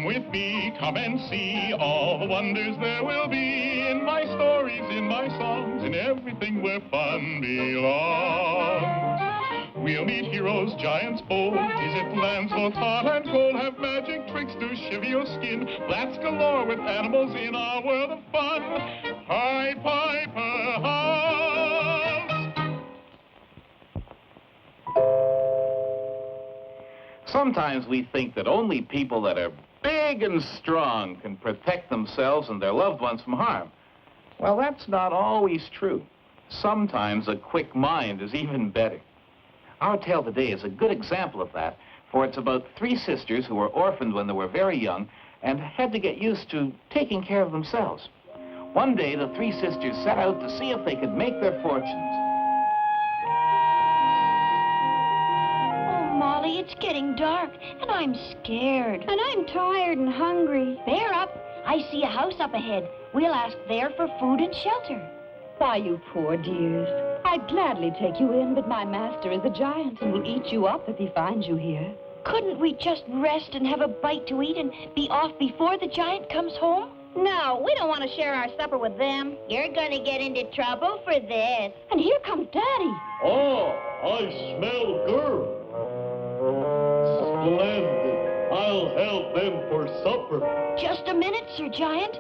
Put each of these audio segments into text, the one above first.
Come with me, come and see all the wonders there will be in my stories, in my songs, in everything where fun belongs. We'll meet heroes, giants bold, visit lands both hot and cold, have magic tricks to shiver your skin, blats galore with animals in our world of fun. Pied Piper House. Sometimes we think that only people that are big and strong can protect themselves and their loved ones from harm. Well, that's not always true. Sometimes a quick mind is even better. Our tale today is a good example of that, for it's about three sisters who were orphaned when they were very young and had to get used to taking care of themselves. One day, the three sisters set out to see if they could make their fortunes. Oh, Molly, it's getting dark, and I'm scared. And I'm tired and hungry. Bear up. I see a house up ahead. We'll ask there for food and shelter. Why, you poor dears. I'd gladly take you in, but my master is a giant and will eat you up if he finds you here. Couldn't we just rest and have a bite to eat and be off before the giant comes home? No, we don't want to share our supper with them. You're going to get into trouble for this. And here comes Daddy. Oh, I smell girl. Splendid. I'll help them for supper. Just a minute, Sir Giant.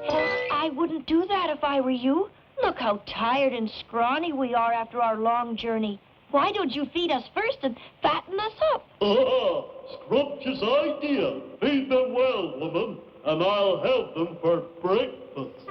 I wouldn't do that if I were you. Look how tired and scrawny we are after our long journey. Why don't you feed us first and fatten us up? Ah, scrumptious idea. Feed them well, woman, and I'll help them for breakfast.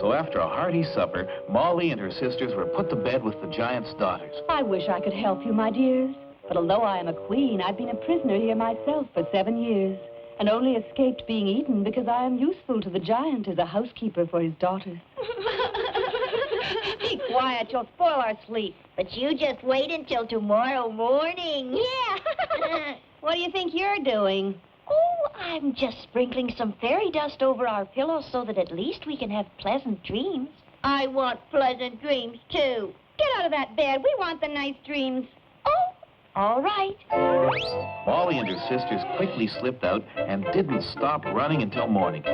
So after a hearty supper, Molly and her sisters were put to bed with the giant's daughters. I wish I could help you, my dears. But although I am a queen, I've been a prisoner here myself for 7 years, and only escaped being eaten because I am useful to the giant as a housekeeper for his daughters. Be quiet, you'll spoil our sleep. But you just wait until tomorrow morning. Yeah. What do you think you're doing? Oh, I'm just sprinkling some fairy dust over our pillows so that at least we can have pleasant dreams. I want pleasant dreams, too. Get out of that bed. We want the nice dreams. Oh, all right. Molly and her sisters quickly slipped out and didn't stop running until morning.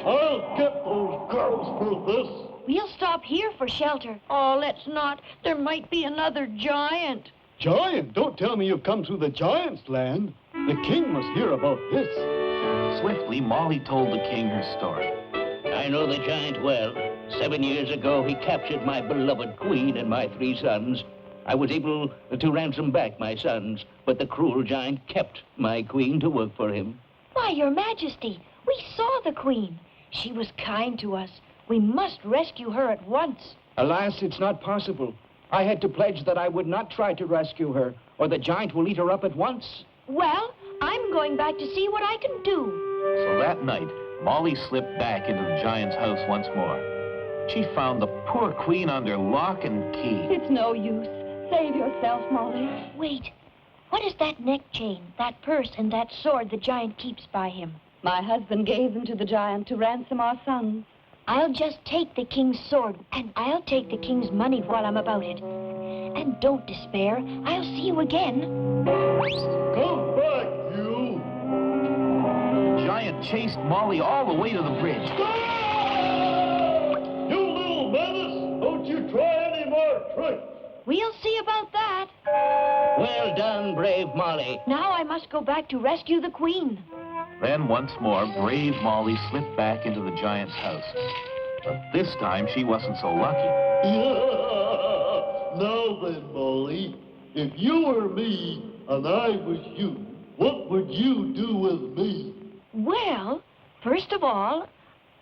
I'll get those girls for this. We'll stop here for shelter. Oh, let's not. There might be another giant. Giant? Don't tell me you've come through the giant's land. The king must hear about this. Swiftly, Molly told the king her story. I know the giant well. 7 years ago, he captured my beloved queen and my 3 sons. I was able to ransom back my sons, but the cruel giant kept my queen to work for him. Why, Your Majesty, we saw the queen. She was kind to us. We must rescue her at once. Alas, it's not possible. I had to pledge that I would not try to rescue her, or the giant will eat her up at once. Well, I'm going back to see what I can do. So that night, Molly slipped back into the giant's house once more. She found the poor queen under lock and key. It's no use. Save yourself, Molly. Wait. What is that neck chain, that purse, and that sword the giant keeps by him? My husband gave them to the giant to ransom our sons. I'll just take the king's sword, and I'll take the king's money while I'm about it. And don't despair. I'll see you again. Come back, you. The giant chased Molly all the way to the bridge. You little menace! Don't you try any more tricks! We'll see about that. Well done, brave Molly. Now I must go back to rescue the queen. Then once more, brave Molly slipped back into the giant's house. But this time, she wasn't so lucky. Now then, Molly, if you were me and I was you, what would you do with me? Well, first of all,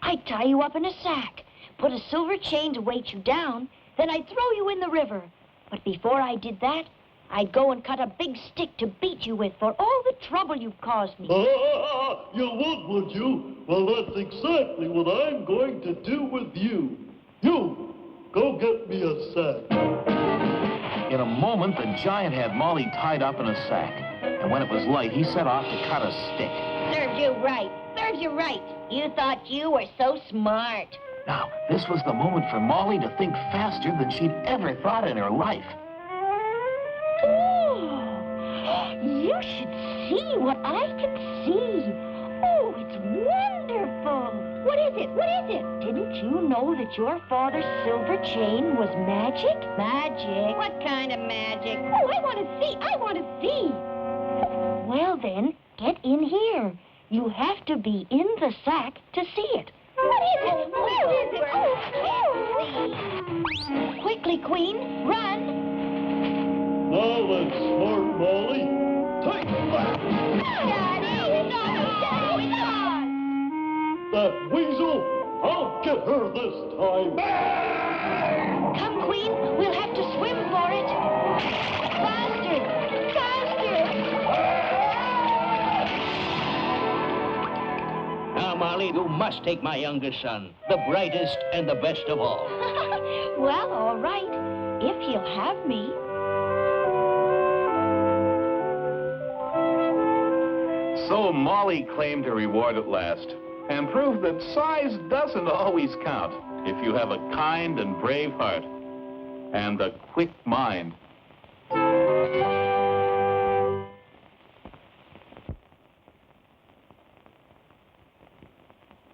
I'd tie you up in a sack, put a silver chain to weight you down, then I'd throw you in the river. But before I did that, I'd go and cut a big stick to beat you with for all the trouble you've caused me. You would you? Well, that's exactly what I'm going to do with you. You, go get me a sack. In a moment, the giant had Molly tied up in a sack. And when it was light, he set off to cut a stick. Serves you right. Serves you right. You thought you were so smart. Now, this was the moment for Molly to think faster than she'd ever thought in her life. Oh, You should see what I can see. Oh, it's wonderful. What is it? What is it? Didn't you know that your father's silver chain was magic? Magic? What kind of magic? Oh, I want to see. I want to see. Well, then, get in here. You have to be in the sack to see it. What is it? Where is it? Oh, quickly, Queen, run. Now then, smart Molly. Take that! That weasel! I'll get her this time! Come, Queen, we'll have to swim for it. Faster! Faster! Now, Molly, you must take my youngest son, the brightest and the best of all. Well, all right, if he'll have me. So Molly claimed her reward at last and proved that size doesn't always count if you have a kind and brave heart and a quick mind.